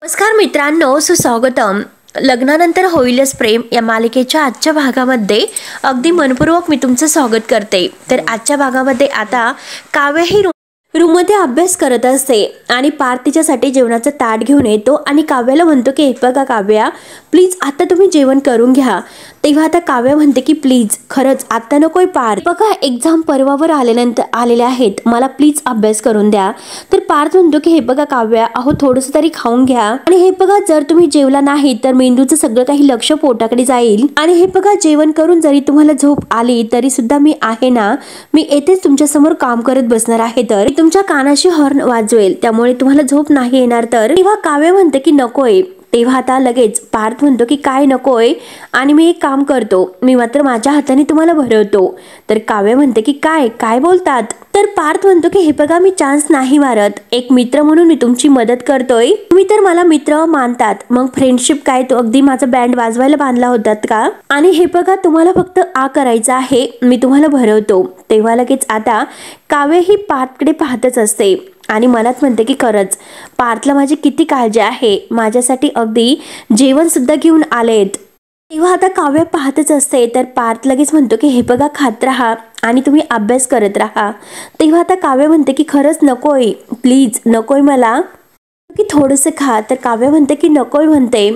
नमस्कार मित्रांनो, सुस्वागतम. लग्नानंतर होईलच प्रेम या मालिकेच्या आजच्या भागामध्ये अगदी मनपूर्वक मी तुमचं स्वागत करते. तर आजच्या भागामध्ये आता काव्य ही रूममध्ये अभ्यास करत असते आणि पार्थ तिच्यासाठी जेवणाचं ताट घेऊन येतो आणि काव्याला म्हणतो की हे बघा काव्या, प्लीज आता तुम्ही जेवण करून घ्या. तेव्हा आता काव्या म्हणते की प्लीज खरंच आता नकोय पार्थ, बघा एक्झाम परवावर आलेले आहेत, मला प्लीज अभ्यास करून द्या. तर पार्थ म्हणतो की हे बघा काव्या, अहो थोडंसं तरी खाऊन घ्या आणि हे बघा जर तुम्ही जेवला नाही तर मेंदूचं सगळं काही लक्ष पोटाकडे जाईल आणि हे बघा जेवण करून जरी तुम्हाला झोप आली तरी सुद्धा मी आहे ना, मी येतेच तुमच्या समोर काम करत बसणार आहे. तर तुमच्या कानाशी हॉर्न वाजवेल, त्यामुळे तुम्हाला झोप नाही येणार. तर तेव्हा काव्य म्हणते की नकोय. तेव्हा आता लगेच पार्थ म्हणतो की काय नकोय आणि मी एक काम करतो, मी मात्र माझ्या हाताने तुम्हाला भरवतो. तर काव्य म्हणते की काय काय बोलतात. तर पार्थ म्हणतो की हे बघा मी चान्स नाही मारत, एक मित्र म्हणून मी तुमची मदत करतोय, तुम्ही तर मला मित्र मानतात, मग फ्रेंडशिप काय तो अगदी माझा बँड वाजवायला बांधला होतात का. आणि हे बघा तुम्हाला फक्त आ करायचं आहे, मी तुम्हाला भरवतो. तेव्हा लगेच आता काव्य ही पार्थकडे पाहतच असते आणि मनात म्हणते की खरंच पार्थला माझी किती काळजी आहे, माझ्यासाठी अगदी जेवण सुद्धा घेऊन आलेत. तेव्हा आता काव्य पाहतच असते. तर पार्थ लगेच म्हणतो की हे बघा खात राहा आणि तुम्ही अभ्यास करत राहा. तेव्हा आता काव्य म्हणते की खरंच नकोय, प्लीज नकोय मला, की थोडंसं खा. तर काव्य म्हणते की नकोय म्हणते.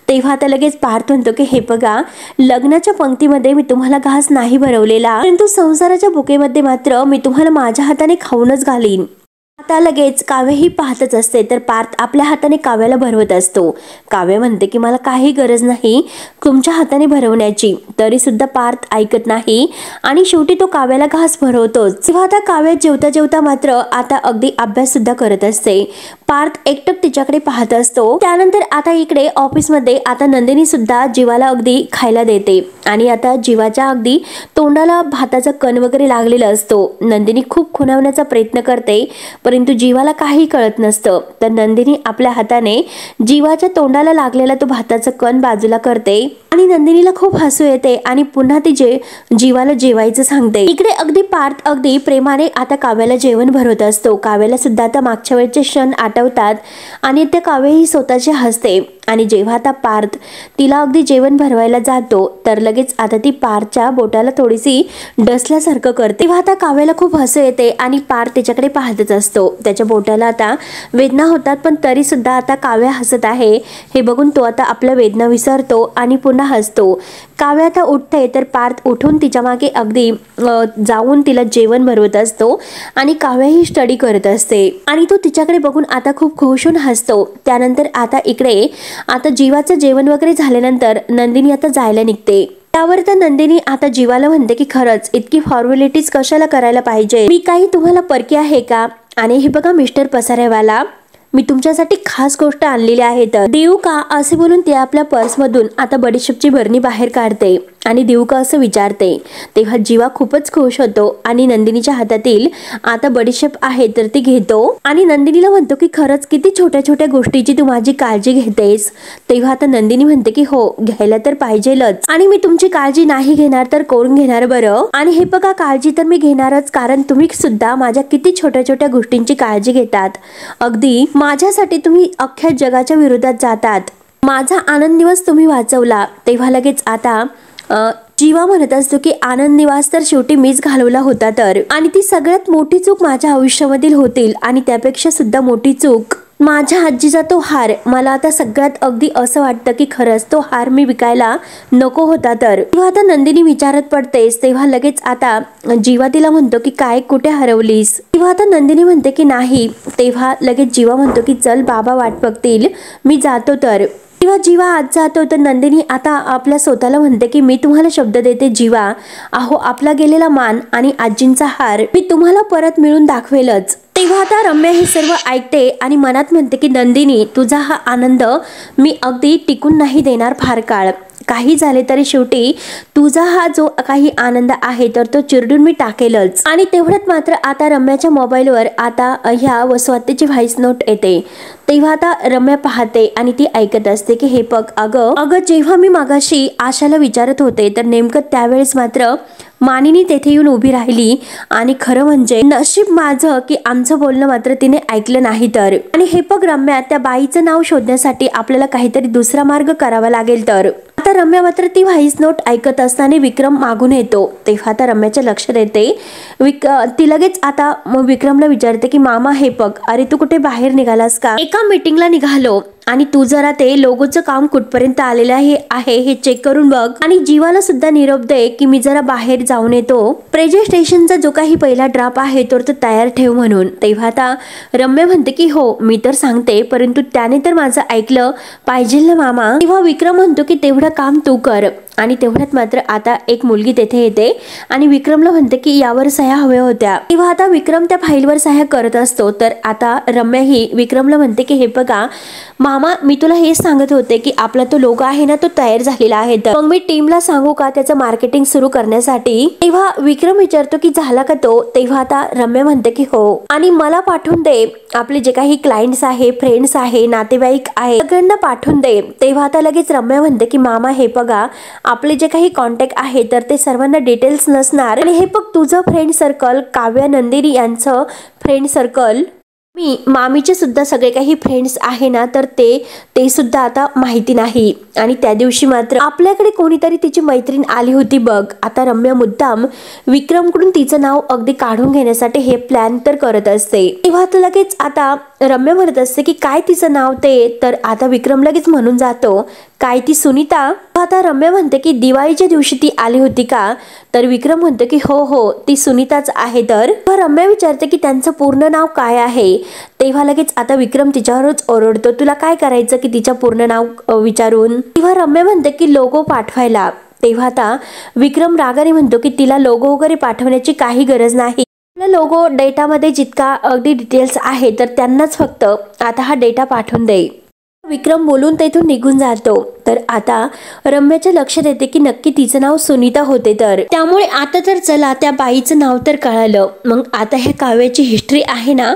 तेव्हा आता लगेच पार्थ म्हणतो की हे बघा लग्नाच्या पंक्तीमध्ये मी तुम्हाला घास नाही भरवलेला, परंतु संसाराच्या बुकेमध्ये मात्र मी तुम्हाला माझ्या हाताने खाऊनच घालीन. आता लगेच काव्य ही पाहतच असते. तर पार्थ आपल्या हाताने काव्याला भरवत असतो. काव्य म्हणते की मला काही गरज नाही तुमच्या हाताने भरवण्याची, तरी सुद्धा पार्थ ऐकत नाही आणि शेवटी तो काव्याला घास भरवतोच. तेव्हा आता काव्य जेवता जेवता मात्र आता अगदी अभ्यास सुद्धा करत असते. पार्थ एकटक तिच्याकडे पाहत असतो. त्यानंतर आता इकडे ऑफिसमध्ये आता नंदिनी सुद्धा जीवाला अगदी खायला देते आणि आता जीवाच्या अगदी तोंडाला भाताचा कण वगैरे लागलेला असतो. नंदिनी खूप खुणावण्याचा प्रयत्न करते परंतु जीवाला काही कळत नसतं. तर नंदिनी आपल्या हाताने जीवाच्या तोंडाला लागलेला तो भाताचा कण बाजूला करते आणि नंदिनीला खूप हसू येते आणि पुन्हा ती जीवाला जेवायचं सांगते. इकडे अगदी पार्थ अगदी प्रेमाने आता काव्याला जेवण भरवत असतो. काव्याला सुद्धा आता मागच्या वेळचे क्षण आठवतात आणि त्या काव्य ही स्वतःची हसते आणि जेव्हा आता पार्थ तिला अगदी जेवण भरवायला जातो तर लगेच आता ती पार्थच्या बोटाला थोडीशी डसल्यासारखं करते. तेव्हा आता काव्याला खूप हसू येते आणि पार्थ तिच्याकडे पाहतच असतो. त्याच्या बोटाला आता वेदना होतात पण तरी सुद्धा आता काव्य हसत आहे हे बघून तो आता आपल्या वेदना विसरतो आणि पुन्हा हसतो. काव्य आता उठते तर पार्थ उठून तिच्या मागे अगदी जाऊन तिला जेवण भरवत असतो आणि काव्य ही स्टडी करत असते आणि तो तिच्याकडे बघून आता खूप खुश होऊन हसतो. त्यानंतर आता इकडे आता जीवाचं जेवण वगैरे झाल्यानंतर नंदिनी आता जायला निघते. त्यावर तर नंदिनी आता जीवाला म्हणते की खरंच इतकी फॉर्मॅलिटीज कशाला करायला पाहिजे, मी काही तुम्हाला परकी आहे का. आणि हे बघा मिस्टर पसारेवाला, मी तुमच्यासाठी खास गोष्ट आणलेली आहे, तर देऊ का असे बोलून ते आपल्या पर्समधून आता बडीशेपची बरणी बाहेर काढते आणि देऊ का असं विचारते. तेव्हा जीवा खूपच खुश होतो आणि नंदिनीच्या हातातील आता बडीशेप आहे तर ती घेतो आणि नंदिनीला म्हणतो की खरंच किती छोट्या छोट्या गोष्टीची तू माझी काळजी घेतेस. तेव्हा आता नंदिनी म्हणते की हो घ्यायला तर पाहिजेलच आणि मी तुमची काळजी नाही घेणार तर कोण घेणार बरं. आणि हे बघा काळजी तर मी घेणारच, कारण तुम्ही सुद्धा माझ्या किती छोट्या छोट्या गोष्टींची काळजी घेतात, अगदी माझ्यासाठी तुम्ही अख्ख्या जगाच्या विरोधात जातात, माझा आनंद दिवस तुम्ही वाचवला. तेव्हा लगेच आता जीवा म्हणत असतो की आनंद निवास तर शेवटी मीच घालवला होता तर, आणि ती सगळ्यात मोठी चूक माझ्या आयुष्यामधील होतील आणि त्यापेक्षा सुद्धा मोठी चूक माझ्या आजीचा तो हार. मला आता सगळ्यात अगदी असं वाटतं की खरंच तो हार मी विकायला नको होता तर. तेव्हा आता नंदिनी विचारत पडतेस. तेव्हा लगेच आता जीवा तिला म्हणतो की काय कुठे हरवलीस. तेव्हा आता नंदिनी म्हणते की नाही. तेव्हा लगेच जीवा म्हणतो की चल बाबा वाट बघतील, मी जातो तर. तेव्हा जीवा आज जातो तर नंदिनी आता आपल्या स्वतःला म्हणते की मी तुम्हाला शब्द देते जीवा, अहो आपला गेलेला मान आणि आजींचा हार मी तुम्हाला परत मिळून दाखवेलच. तेव्हा आता रम्या हे सर्व ऐकते आणि मनात म्हणते की नंदिनी तुझा हा आनंद मी अगदी टिकून नाही देणार फार काळ, काही झाले तरी शेवटी तुझा हा जो काही आनंद आहे तर तो चिरडून मी टाकेलच। आणि तेवढ्यात मात्र आता रम्याच्या मोबाईलवर आता ह्या स्वातीची व्हॉइस नोट येते। तेव्हा आता रम्या पाहते आणि ती ऐकत असते की हे बघ अगं जेव्हा मी मागाशी आशाला विचारत होते तर नेमकं त्यावेळेस मात्र मानिनी तेथे येऊन उभी राहिली आणि खरं म्हणजे नशीब माझं की आमचं बोलणं मात्र तिने ऐकलं नाही तर। आणि हे बघ रम्या, त्या बाईचं नाव शोधण्यासाठी आपल्याला काहीतरी दुसरा मार्ग करावा लागेल तर। आता रम्या मात्र ती व्हॉइस नोट ऐकत असताना विक्रम मागून येतो। तेव्हा आता रम्याच्या लक्षात येते ती लगेच आता विक्रमला विचारते की मामा हे बघ, अरे तू कुठे बाहेर निघालास का? एका मीटिंगला निघालो आणि तू जरा ते लोगोचं काम कुठपर्यंत आलेलं आहे हे चेक करून बघ आणि जीवाला सुद्धा निरोप दे की मी जरा बाहेर जाऊन येतो। प्रेझेंटेशनचा जो काही पहिला ड्राफ्ट आहे तो तयार ठेव म्हणून। तेव्हा आता रम्या म्हणते की हो मी तर सांगते, परंतु त्याने तर माझं ऐकलं पाहिजे ना मामा। तेव्हा विक्रम म्हणतो की तेवढं काम तू कर। आणि तेवढ्यात मात्र आता एक मुलगी तेथे येते आणि विक्रमला म्हणते की यावर सह्या हव्या होत्या। तेव्हा आता विक्रम त्या फाईलवर सह्या करत असतो तर आता रम्या ही विक्रमला म्हणते की हे बघा मामा, मी तुला हेच सांगत होते की आपला तो लोगो आहे ना तो तयार झालेला आहे, तर मग मी टीमला सांगू का त्याचं मार्केटिंग सुरू करण्यासाठी? तेव्हा विक्रम विचारतो की झाला का तो? तेव्हा आता रम्या म्हणते की हो, आणि मला पाठवून दे आपले जे काही क्लायंट्स आहे, फ्रेंड्स आहे, नातेवाईक आहे, सगळ्यांना पाठवून दे। तेव्हा आता लगेच रम्या म्हणते की मामा हे बघा आपले जे काही कॉन्टॅक्ट आहे तर ते सर्वांना डिटेल्स नसणार, आणि हे बघ तुझं फ्रेंड सर्कल, काव्या नंदिनी यांचं फ्रेंड सर्कल, मी मामीचे सुद्धा सगळे काही फ्रेंड्स आहे ना तर ते सुद्धा आता माहिती नाही। आणि त्या दिवशी मात्र आपल्याकडे कोणीतरी तिची मैत्रीण आली होती बघ। आता रम्या मुद्दाम विक्रमकडून तिचं नाव अगदी काढून घेण्यासाठी हे प्लॅन तर करत असते। तेव्हा लगेच आता रम्या म्हणत असते की काय तिचं नाव ते? तर आता विक्रम लगेच म्हणून जातो काय ती सुनीता? आता रम्या म्हणते की दिवाळीच्या दिवशी ती आली होती का? तर विक्रम म्हणतो की हो ती सुनीताच आहे। तर रम्या विचारते की त्यांचं पूर्ण नाव काय आहे? तेव्हा लगेच आता विक्रम तिच्यावरच ओरडतो, तुला काय करायचं की तिच्या पूर्ण नाव विचारून? तेव्हा रम्या म्हणते की लोगो पाठवायला। तेव्हा आता विक्रम रागाने म्हणतो की तिला लोगो वगैरे पाठवण्याची काही गरज नाही, लोगो डेटामध्ये जितका अगदी डिटेल्स आहे तर त्यांनाच फक्त आता हा डेटा पाठवून दे। विक्रम बोलून तेथून निघून जातो। तर आता रम्याच्या लक्षात येते की नक्की तिचं नाव सुनीता होते, तर त्यामुळे आता तर चला त्या बाईचं नाव तर कळालं, मग आता ह्या काव्याची हिस्ट्री आहे ना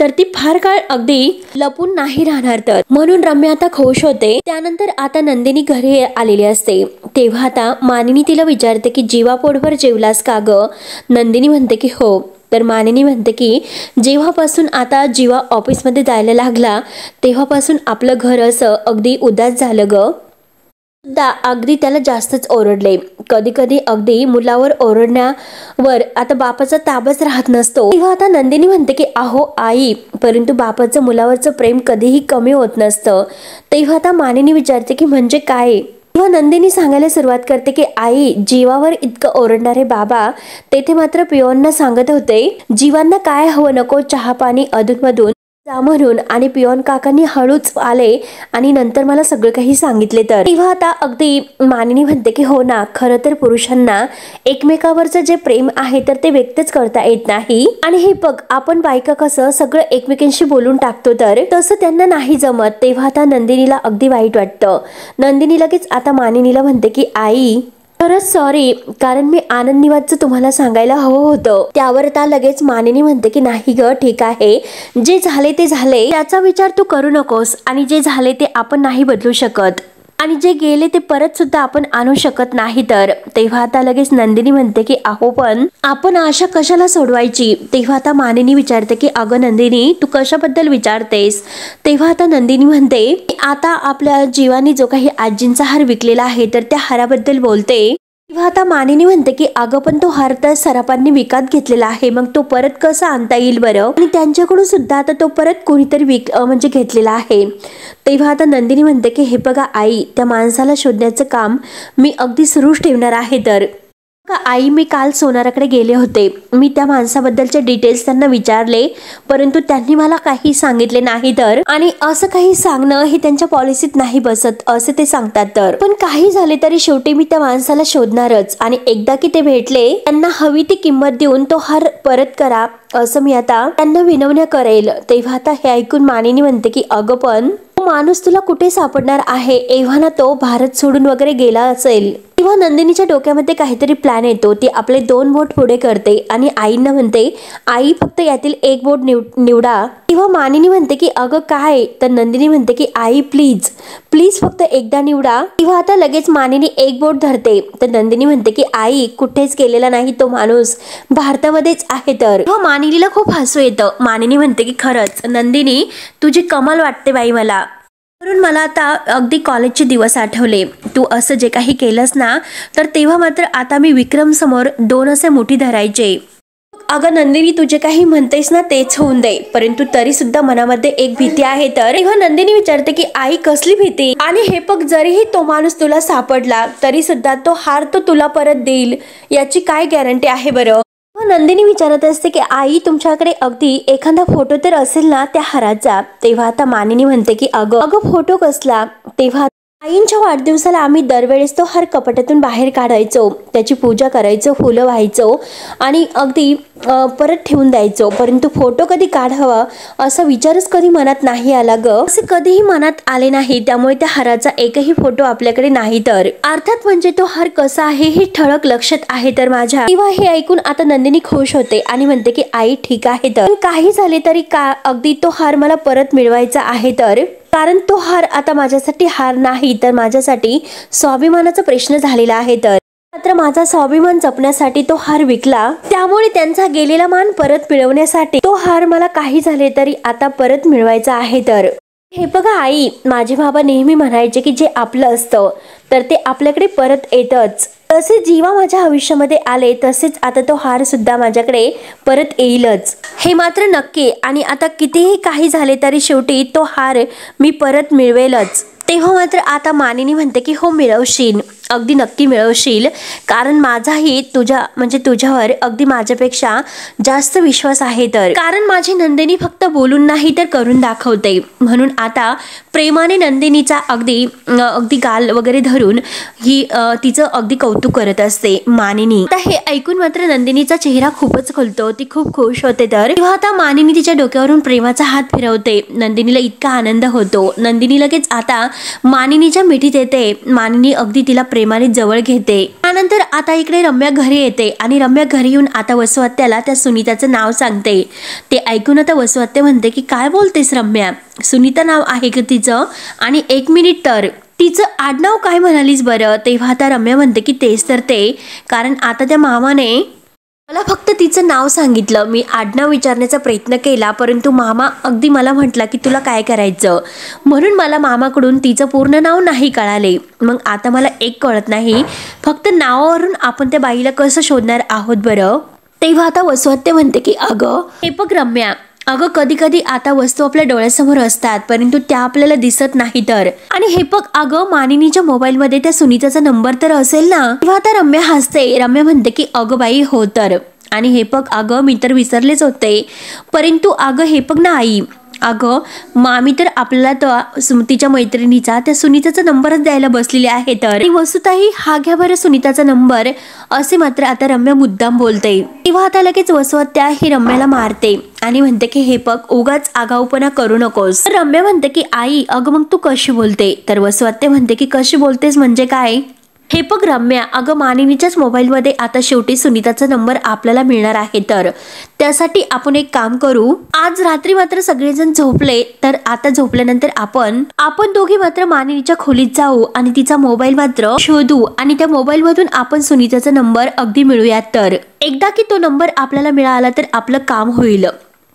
तर ती फार काळ अगदी लपून नाही राहणार, तर म्हणून रम्या आता खुश होते। त्यानंतर आता नंदिनी घरी आलेली असते। तेव्हा आता मानिनी तिला विचारते की जीवा पोटभर जेवलास का ग? नंदिनी म्हणते की हो। तर मानिनी म्हणते की जेव्हापासून आता जीवा ऑफिसमध्ये जायला लागला तेव्हापासून आपलं घर असं अगदी उदास झालं ग, अगदी त्याला जास्तच ओरडले, कधी कधी अगदी मुलावर ओरडण्यावर आता बापाचा ताबच राहत नसतो। तेव्हा आता नंदिनी म्हणते की अहो आई, परंतु बापाचं मुलावरचं प्रेम कधीही कमी होत नसतं। तेव्हा आता मानिनी विचारते की म्हणजे काय? तेव्हा नंदिनी सांगायला सुरुवात करते की आई, जीवावर इतकं ओरडणारे बाबा तेथे मात्र पिओनना सांगत होते जीवांना काय हवं नको चहा पाणी अधूनमधून जा म्हणून, आणि पिओन काकांनी हळूच आले आणि नंतर मला सगळं काही सांगितले। तर तेव्हा आता अगदी मानिनी म्हणते की हो ना, खरं तर पुरुषांना एकमेकावरचं जे प्रेम आहे तर ते व्यक्तच करता येत नाही, आणि हे बघ आपण बायका कसं सगळं एकमेकांशी बोलून टाकतो तर तसं त्यांना नाही जमत। तेव्हा आता नंदिनीला अगदी वाईट वाटतं। नंदिनी लगेच आता मानिनीला म्हणते की आई खरंच सॉरी, कारण मी आनंद निवासचं तुम्हाला सांगायला हवं होतं। त्यावर आता लगेच मानिनी म्हणते की नाही ग ठीक आहे, जे झाले ते झाले, त्याचा विचार तू करू नकोस, आणि जे झाले ते आपण नाही बदलू शकत, आणि जे गेले ते परत सुद्धा आपण आणू शकत नाही। तर तेव्हा आता लगेच नंदिनी म्हणते की अहो पण आपण आशा कशाला सोडवायची? तेव्हा आता मानिनी विचारते की अगं नंदिनी तू कशाबद्दल विचारतेस? तेव्हा आता नंदिनी म्हणते आता आपल्या जीवानी जो काही आजींचा हार विकलेला आहे तर त्या हाराबद्दल बोलते। तेव्हा आता मानिनी म्हणते की अगं पण तो हार तर सराफांनी विकत घेतलेला आहे, मग तो परत कसा आणता येईल बरं? आणि त्यांच्याकडून सुद्धा आता तो परत कोणीतरी म्हणजे घेतलेला आहे। तेव्हा आता नंदिनी म्हणते की हे बघा आई, त्या माणसाला शोधण्याचं काम मी अगदी सुरूच ठेवणार आहे। तर आई मी काल सोनाराकडे गेले होते, मी त्या माणसाबद्दलचे डिटेल्स त्यांना विचारले, परंतु त्यांनी मला काही सांगितले नाही, तर आणि असं काही सांगणं हे त्यांच्या पॉलिसीत नाही बसत असे ते सांगतात। तर पण काही झाले तरी शेवटी मी त्या माणसाला शोधणारच, आणि एकदा की ते भेटले त्यांना हवी ती किंमत देऊन तो हार परत करा असं मी आता त्यांना विनवण्या करेल। तेव्हा आता हे ऐकून मानिनी म्हणते की अगं पण तो माणूस तुला कुठे सापडणार आहे, एव्हाना तो भारत सोडून वगैरे गेला असेल। तेव्हा नंदिनीच्या डोक्यामध्ये काहीतरी प्लॅन येतो। ती आपले 2 बोट पुढे करते आणि आईंना म्हणते, आई फक्त यातील एक बोट निवडा। तेव्हा मानिनी म्हणते की अगं काय, तर नंदिनी म्हणते की आई प्लीज प्लीज फक्त एकदा निवडा। तेव्हा आता लगेच मानिनी एक बोट धरते, तर नंदिनी म्हणते की आई कुठेच गेलेला नाही तो माणूस, भारतामध्येच आहे। तर मानिनीला खूप हसू येतं। मानिनी म्हणते की खरंच नंदिनी तुझी कमाल वाटते बाई मला, म्हणून मला आता अगदी कॉलेजचे दिवस आठवले। तू असं जे काही केलंस ना, तर तेव्हा मात्र आता मी विक्रम समोर 2 असे मुठी धरायचे। अगं नंदिनी तू जे काही म्हणतेस ना तेच होऊन दे, परंतु तरी सुद्धा मनामध्ये एक भीती आहे। तर तेव्हा नंदिनी विचारते की आई कसली भीती, आणि हे बघ जरीही तो माणूस तुला सापडला तरी सुद्धा तो हार तो तुला परत देईल याची काय गॅरंटी आहे बरं। नंदिनी विचारत असते की आई तुमच्याकडे अगदी एखादा फोटो तर असेल ना त्या हाराचा। तेव्हा आता मानिनी म्हणते की अगं फोटो कसला। तेव्हा आईंच्या वाढदिवसाला आम्ही दरवेळेस तो हार कपाटातून बाहेर काढायचो, त्याची पूजा करायचो, फुलं व्हायचो आणि अगदी परत ठेवून द्यायचो, परंतु फोटो कधी काढावा असा विचारच कधी मनात नाही आला ग, असे कधीही मनात आले नाही। त्यामुळे त्या हाराचा एकही फोटो आपल्याकडे नाही। तर अर्थात म्हणजे तो हार कसा आहे हे ठळक लक्षात आहे तर माझ्या। तेव्हा हे ऐकून आता नंदिनी खुश होते आणि म्हणते की आई ठीक आहे, तर काही झाले तरी का अगदी तो हार मला परत मिळवायचा आहे। तर कारण तो हार आता माझ्यासाठी हार नाही तर माझ्यासाठी स्वाभिमानाचा प्रश्न झालेला आहे। तर मात्र माझा स्वाभिमान जपण्यासाठी तो हार विकला, त्यामुळे त्यांचा गेलेला मान परत मिळवण्यासाठी तो हार मला काही झाले तरी आता परत मिळवायचा आहे। तर हे बघा आई, माझे बाबा नेहमी म्हणायचे की जे आपलं असतं तर ते आपल्याकडे परत येतच, तसे जेव्हा माझ्या आयुष्यामध्ये आले तसेच आता तो हार सुद्धा माझ्याकडे परत येईलच, हे मात्र नक्की। आणि आता कितीही काही झाले तरी शेवटी तो हार मी परत मिळवेलच। तेव्हा मात्र आता मानिनी म्हणते की हो मिळवशील, अगदी नक्की मिळवशील, कारण माझाही तुझ्यावर अगदी माझ्यापेक्षा जास्त विश्वास आहे। तर कारण माझी नंदिनी फक्त बोलून नाही तर करून दाखवते, म्हणून आता प्रेमाने नंदिनीचा अगदी गाल वगैरे धरून ही तिचं अगदी कौतुक करत असते मानिनी। आता हे ऐकून मात्र नंदिनीचा चेहरा खूपच खुलतो, ती खूप खुश होते। तर तेव्हा आता मानिनी तिच्या डोक्यावरून प्रेमाचा हात फिरवते, नंदिनीला इतका आनंद होतो। नंदिनी लगेच आता मानिनीच्या मिठीत येते, मानिनी अगदी तिला प्रेमाने जवळ घेते। त्यानंतर आता इकडे रम्या घरी येते आणि रम्या घरी येऊन आता वसुहत्याला त्या सुनीताचं नाव सांगते। ते ऐकून आता वसुहत्या म्हणते की काय बोलतेस रम्या, सुनीता नाव आहे का तिचं, आणि 1 मिनिट तर तिचं आडनाव काय म्हणालीस बरं। तेव्हा आता रम्या म्हणते की तेच तर ते, कारण आता त्या मामाने मला फक्त तिचं नाव सांगितलं, मी आडनाव विचारण्याचा प्रयत्न केला परंतु मामा अगदी मला म्हटला की तुला काय करायचं, म्हणून मला मामाकडून तिचं पूर्ण नाव नाही कळाले। मग आता मला एक कळत नाही, फक्त नावावरून आपण त्या बाईला कसं शोधणार आहोत बरं। तेव्हा आता वसुहत्या म्हणते की अगं हे बघ रम्या, अगं कधी कधी आता वस्तू आपल्या डोळ्यासमोर असतात परंतु त्या आपल्याला दिसत नाही। तर आणि हे बघ अगं मानिनीच्या मोबाईल मध्ये त्या सुनीताचा नंबर तर असेल ना। तेव्हा आता रम्या हसते, रम्या म्हणते की अगं बाई हो तर, आणि हे बघ अगं मी तर विसरलेच होते, परंतु अगं हे बघ ना आई, अगं मामी तर आपल्याला तिच्या मैत्रिणीचा त्या सुनीताचा नंबरच द्यायला बसलेली आहे। तर वसुताई हा घ्या बरं सुनीताचा नंबर, असे मात्र आता रम्या मुद्दाम बोलते। तेव्हा आता लगेच वसुहत्या ही रम्याला मारते आणि म्हणते की हे बघ उगाच आगाऊपणा करू नकोस। रम्या म्हणते की आई अगं मग तू कशी बोलते, तर वसुहत्या म्हणते की कशी बोलतेस म्हणजे काय, हे बघ रम्या, अगं मानिनीच्याच मोबाईलमध्ये आता शेवटी सुनीताचा नंबर आपल्याला मिळणार आहे। तर त्यासाठी आपण एक काम करू, आज रात्री मात्र सगळेजण झोपले तर आता झोपल्यानंतर आपण दोघी मात्र मानिनीच्या खोलीत जाऊ आणि तिचा मोबाईल मात्र शोधू आणि त्या मोबाईल मधून आपण सुनीताचा नंबर अगदी मिळूयात। तर एकदा की तो नंबर आपल्याला मिळाला तर आपलं काम होईल।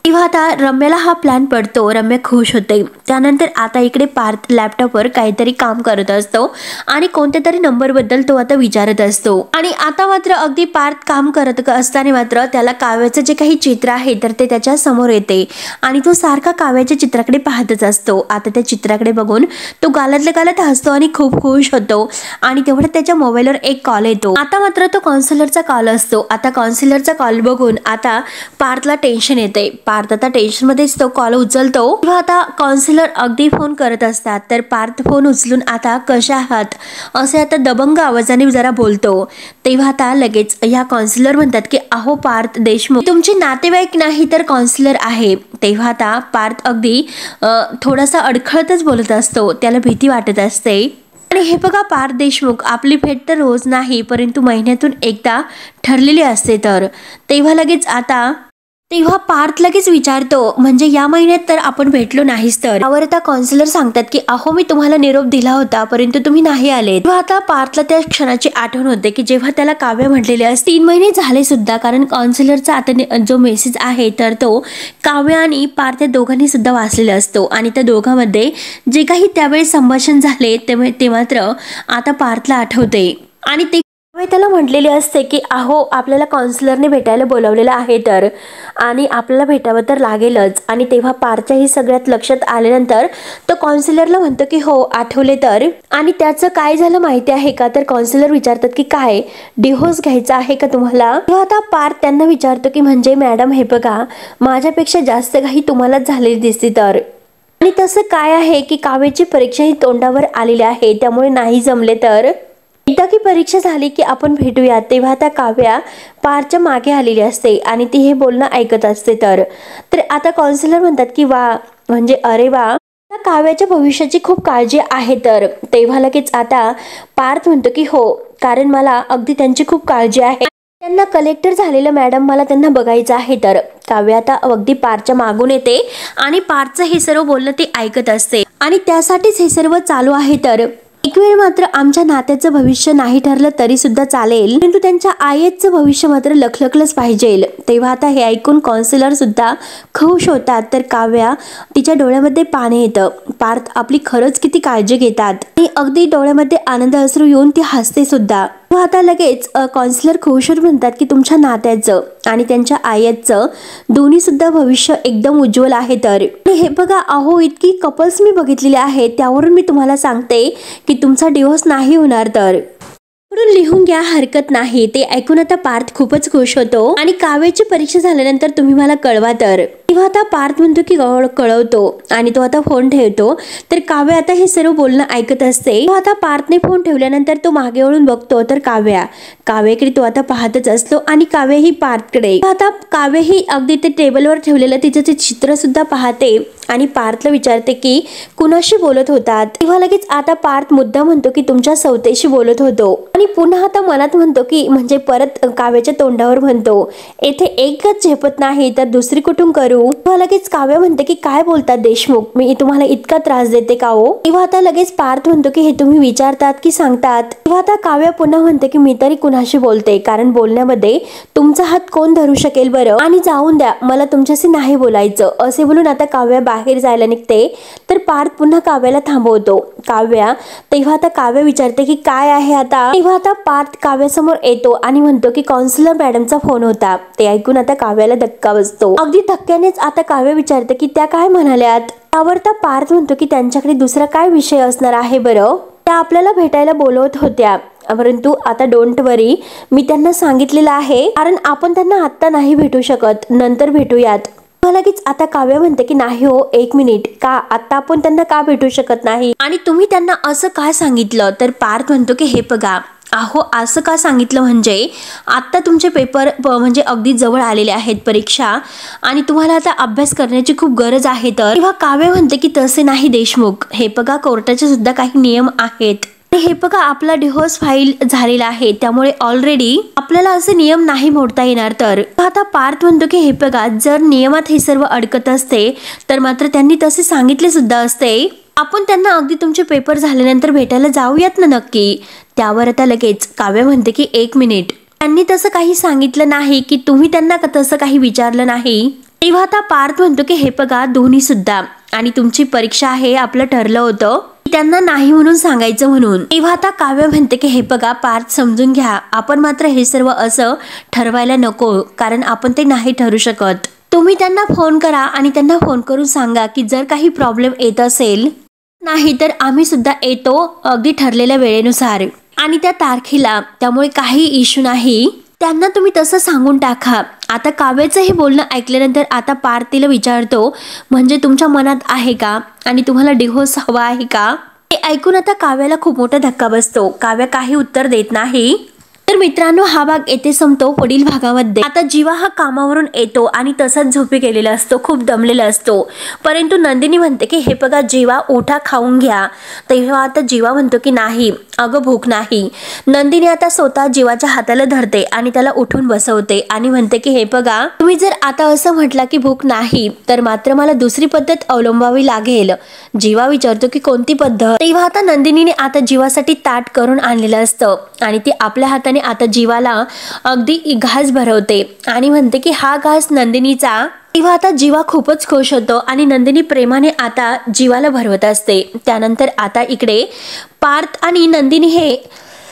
तेव्हा आता रम्याला हा प्लॅन पडतो, रम्या खुश होते। त्यानंतर आता इकडे पार्थ लॅपटॉपवर काहीतरी काम करत असतो आणि कोणत्या तरी नंबर बद्दल तो आता विचारत असतो। आणि आता मात्र अगदी पार्थ काम करत असताना मात्र त्याला काव्याचं जे काही चित्र आहे तर ते त्याच्या समोर येते आणि तो सारखा काव्याच्या चित्राकडे पाहतच असतो। आता त्या चित्राकडे बघून तो गालातल्या गालात हसतो आणि खूप खुश होतो आणि तेवढ्यात त्याच्या मोबाईलवर एक कॉल येतो। आता मात्र तो काउन्सिलरचा कॉल असतो। आता काउन्सिलरचा कॉल बघून आता पार्थला टेन्शन येते। पार्थ आता टेन्शनमध्येच तो कॉल उचलतो तेव्हा आता काउन्सिलर अगदी फोन करत असतात. तर पार्थ फोन उचलून आता कशा आहात असे आता दबंग आवाजाने जरा बोलतो. तेव्हा आता लगेच या काउन्सिलर म्हणतात की अहो पार्थ देशमुख तुमचे नातेवाईक नाही तर काउन्सिलर आहे. तेव्हा आता पार्थ अगदी थोडासा अडखळतच बोलत असतो. त्याला भीती वाटत असते. आणि हे बघा पार्थ देशमुख आपली भेट तर रोज नाही परंतु महिन्यातून एकदा ठरलेली असते. तर तेव्हा पार्थ लगेच विचारतो म्हणजे या महिन्यात तर आपण भेटलो नाहीच. तर यावर आता काउन्सिलर सांगतात की अहो मी तुम्हाला निरोप दिला होता परंतु तुम्ही नाही आले. तेव्हा आता पार्थला त्या क्षणाची आठवण होते की जेव्हा त्याला काव्य म्हटलेले असते 3 महिने झाले सुद्धा, कारण काउन्सिलरचा आता जो मेसेज आहे तर तो काव्य आणि पार्थ या दोघांनी सुद्धा वाचलेला असतो. आणि त्या दोघांमध्ये जे काही त्यावेळेस संभाषण झाले ते मात्र आता पार्थला आठवते. आणि ते त्याला म्हटलेले असते की अहो आपल्याला काउन्सिलरने भेटायला बोलावलेलं आहे तर आणि आपल्याला भेटावं तर लागेलच. आणि तेव्हा पार्थच्या ही सगळ्यात लक्षात आल्यानंतर तो काउन्सिलरला म्हणतो की हो आठवले तर. आणि त्याचं काय झालं माहिती आहे का, तर काउन्सिलर विचारतात की काय डिव्होर्स घ्यायचा आहे का तुम्हाला. तेव्हा आता पार्थ त्यांना विचारतो की म्हणजे मॅडम हे बघा माझ्यापेक्षा जास्त काही तुम्हालाच झालेली दिसते. तर आणि तसं काय आहे की काव्याची परीक्षा ही तोंडावर आलेली आहे त्यामुळे नाही जमले तर एकदा की परीक्षा झाली की आपण भेटूया. तेव्हा आता काव्या पारच्या मागे आलेली असते आणि ती हे बोलणं ऐकत असते. तर आता काउन्सिलर म्हणतात की वा म्हणजे अरे वा काव्याच्या भविष्याची खूप काळजी आहे. तर तेव्हा लगेच आता पार्थ म्हणतो की हो कारण मला अगदी त्यांची खूप काळजी आहे. त्यांना कलेक्टर झालेलं मॅडम मला त्यांना बघायचं आहे. तर काव्य आता अगदी पार्थच्या मागून येते आणि पार्थचं हे सर्व बोलणं ते ऐकत असते आणि त्यासाठीच हे सर्व चालू आहे. तर एक वेळ मात्र आमच्या नात्याचं भविष्य नाही ठरलं तरी सुद्धा चालेल परंतु त्यांच्या आईचं भविष्य मात्र लखलखलंच पाहिजे. तेव्हा आता हे ऐकून काउन्सिलर सुद्धा खुश होतात. तर काव्या तिच्या डोळ्यामध्ये पाणी येतं. पार्थ आपली खरंच किती काळजी घेतात आणि अगदी डोळ्यामध्ये आनंद अश्रू येऊन ती हसते सुद्धा. आता लगेच काउन्सिलर खुश म्हणतात की तुमच्या नात्याचं आणि त्यांच्या आईचं दोन्ही सुद्धा भविष्य एकदम उज्ज्वल आहे. तर हे बघा अहो इतकी कपल्स मी बघितलेली आहेत त्यावरून मी तुम्हाला सांगते की तुमचा डिव्होर्स नाही होणार. तर लिहून घ्या हरकत नाही. ते ऐकून आता पार्थ खूपच खुश होतो आणि काव्याची परीक्षा झाल्यानंतर तुम्ही मला कळवा. तर तेव्हा आता पार्थ म्हणतो की कळवतो आणि तो आता फोन ठेवतो. तर काव्य आता हे सर्व बोलणं ऐकत असते. आता पार्थने फोन ठेवल्यानंतर तो मागे वळून बघतो तर काव्याकडे तो आता पाहतच असतो आणि काव्य ही पार्थकडे. आता काव्य ही अगदी ते टेबलवर ठेवलेलं तिचं ते चित्र सुद्धा पाहते आणि पार्थला विचारते की कुणाशी बोलत होतात. तेव्हा लगेच आता पार्थ मुद्दा म्हणतो की तुमच्या सौतेशी बोलत होतो आणि पुन्हा आता मनात म्हणतो की म्हणजे परत काव्याच्या तोंडावर म्हणतो येथे एकच झेपत नाही तर दुसरी कुठून करू. तेव्हा लगेच काव्य म्हणते की काय बोलतात देशमुख मी तुम्हाला इतका त्रास देते का हो. तेव्हा आता लगेच पार्थ म्हणतो की हे तुम्ही विचारतात की सांगतात. तेव्हा आता काव्य पुन्हा म्हणते की मी तरी कुणाशी बोलते कारण बोलण्यामध्ये तुमचा हात कोण धरू शकेल बरं आणि जाऊन द्या मला तुमच्याशी नाही बोलायचं असे बोलून आता काव्य बाहेर जायला निघते. तर पार्थ पुन्हा काव्याला थांबवतो. तेव्हा आता काव्य विचारते की काय आहे आता. तेव्हा आता पार्थ काव्यासमोर येतो आणि म्हणतो की काउन्सिलर मॅडमचा फोन होता. ते ऐकून आता काव्याला धक्का बसतो. अगदी धक्क्यानेच आता काव्य विचारते की त्या काय म्हणाल्यात. त्यावर पार्थ म्हणतो की त्यांच्याकडे दुसरा काय विषय असणार आहे बरं. त्या आपल्याला भेटायला बोलवत होत्या परंतु आता डोंट वरी मी त्यांना सांगितलेलं आहे कारण आपण त्यांना आत्ता नाही भेटू शकत नंतर भेटूयात. लगेच आता काव्य म्हणते की नाही हो एक मिनिट का आता आपण त्यांना का भेटू शकत नाही आणि तुम्ही त्यांना असं काय सांगितलं. तर पार्थ म्हणतो की हे बघा अहो असं का सांगितलं म्हणजे आत्ता तुमचे पेपर म्हणजे अगदी जवळ आलेले आहेत परीक्षा आणि तुम्हाला आता अभ्यास करण्याची खूप गरज आहे. तर तेव्हा काव्य म्हणते की तसे नाही देशमुख हे बघा कोर्टाचे सुद्धा काही नियम आहेत. हे बघा आपला डिव्होर्स फाईल झालेला आहे त्यामुळे ऑलरेडी आपल्याला असे नियम नाही मोडता येणार. तर आता पार्थ म्हणतो की हे बघा जर नियमात हे सर्व अडकत असते तर मात्र त्यांनी तसे सांगितले सुद्धा असते. आपण त्यांना अगदी तुमचे पेपर झाल्यानंतर भेटायला जाऊयात ना नक्की. त्यावर आता लगेच काव्य म्हणते की एक मिनिट त्यांनी तसं काही सांगितलं नाही की तुम्ही त्यांना तसं काही विचारलं नाही. तेव्हा आता पार्थ म्हणतो की हे बघा दोन्ही सुद्धा आणि तुमची परीक्षा आहे आपलं ठरलं होतं त्यांना नाही म्हणून सांगायचं म्हणून. तेव्हा आता काव्य म्हणते की हे बघा पार्थ समजून घ्या आपण मात्र हे सर्व असं ठरवायला नको कारण आपण ते नाही ठरू शकत. तुम्ही त्यांना फोन करा आणि त्यांना फोन करून सांगा की जर काही प्रॉब्लेम येत असेल नाही तर आम्ही सुद्धा येतो अगदी ठरलेल्या वेळेनुसार आणि त्या तारखेला त्यामुळे काही इश्यू नाही. त्यांना तुम्ही तसं सांगून टाका. आता काव्याचं हे बोलणं ऐकल्यानंतर आता पार्थ तिला विचारतो, म्हणजे तुमच्या मनात आहे का आणि तुम्हाला डिव्होर्स हवा आहे का? हे ऐकून आता काव्याला खूप मोठा धक्का बसतो. काव्या काही उत्तर देत नाही. तर मित्रांनो, हा भाग येथे संपतो. पुढील भागामध्ये आता जीवा हा कामावरून येतो आणि तसाच झोपी गेलेला असतो, खूप दमलेला असतो. परंतु नंदिनी म्हणते की हे बघा जीवा, उठा, खाऊन घ्या. तेव्हा आता जीवा म्हणतो की नाही, अगं भूक नाही. नंदिनी आता स्वतः जीवाच्या हाताला धरते आणि त्याला उठून बसवते आणि म्हणते की हे बघा, तुम्ही जर आता असं म्हटला की भूक नाही तर मात्र मला दुसरी पद्धत अवलंबावी लागेल. जीवा विचारतो की कोणती पद्धत? तेव्हा आता नंदिनीने आता जीवासाठी ताट करून आणलेलं असतं आणि ती आपल्या हाताने आता जीवाला अगदी घास भरवते आणि म्हणते की हा घास नंदिनीचा. तेव्हा आता जीवा खूपच खुश होतो आणि नंदिनी प्रेमाने आता जीवाला भरवत असते. त्यानंतर आता इकडे पार्थ आणि नंदिनी हे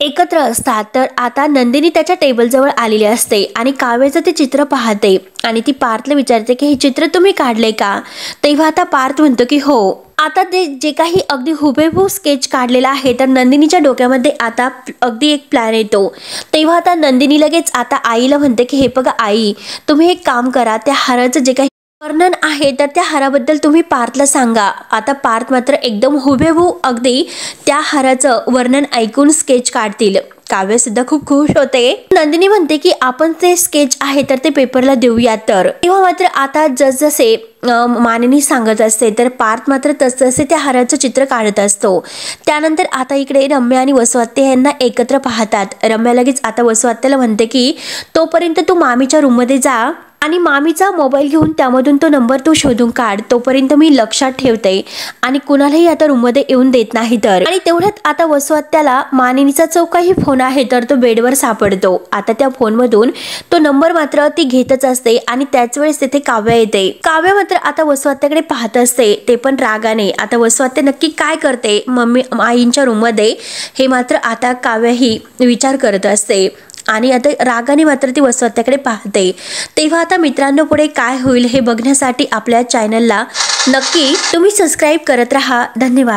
एकत्र असतात. तर आता नंदिनी त्याच्या टेबलजवळ आलेली असते आणि काव्याचं ते चित्र पाहते आणि ती पार्थला विचारते की हे चित्र तुम्ही काढले का? तेव्हा आता पार्थ म्हणतो की हो. आता ते जे काही अगदी हुबेहूब स्केच काढलेला आहे तर नंदिनीच्या डोक्यामध्ये आता अगदी एक प्लॅन येतो. तेव्हा आता नंदिनी लगेच आता आईला म्हणते की हे बघा आई, तुम्ही एक काम करा, त्या हाराचं जे काही वर्णन आहे तर त्या हाराबद्दल तुम्ही पार्थला सांगा. आता पार्थ मात्र एकदम हुबेहूब अगदी त्या हाराचं वर्णन ऐकून स्केच काढतील. काव्य सुद्धा खूप खुश होते. नंदिनी म्हणते की आपण ते स्केच आहे तर ते पेपरला देऊया. तर तेव्हा मात्र आता जसजसे मानिनी सांगत असते तर पार्थ मात्र तसतसे त्या हाराचं चित्र काढत असतो. त्यानंतर आता इकडे रम्या आणि वसुआत्या यांना एकत्र पाहतात. रम्या लगेच आता वसुआत्याला म्हणते की तोपर्यंत तू मामीच्या रूममध्ये जा आणि मामीचा मोबाईल घेऊन त्यामधून तो नंबर तू शोधून काढ. तोपर्यंत मी लक्षात ठेवते आणि कुणालाही आता रूममध्ये येऊन देत नाही. तर आणि तेवढ्यात आता वसुआत्याला मानिनीचा जो काही फोन आहे तर तो बेडवर सापडतो. आता त्या फोनमधून तो नंबर मात्र ती घेतच असते आणि त्याच वेळेस तिथे काव्य येते. काव्य मात्र आता वसुआत्याकडे पाहत असते, ते पण रागाने. आता वसुआत्या नक्की काय करते मम्मी आईंच्या रूममध्ये हे मात्र आता काव्य ही विचार करत असते आणि आता रागाने मात्र ती वसुआत्याकडे पाहते. तेव्हा आता मित्रांनो, पुढे काय होईल हे बघण्यासाठी आपल्या चॅनलला नक्की तुम्ही सबस्क्राईब करत राहा. धन्यवाद.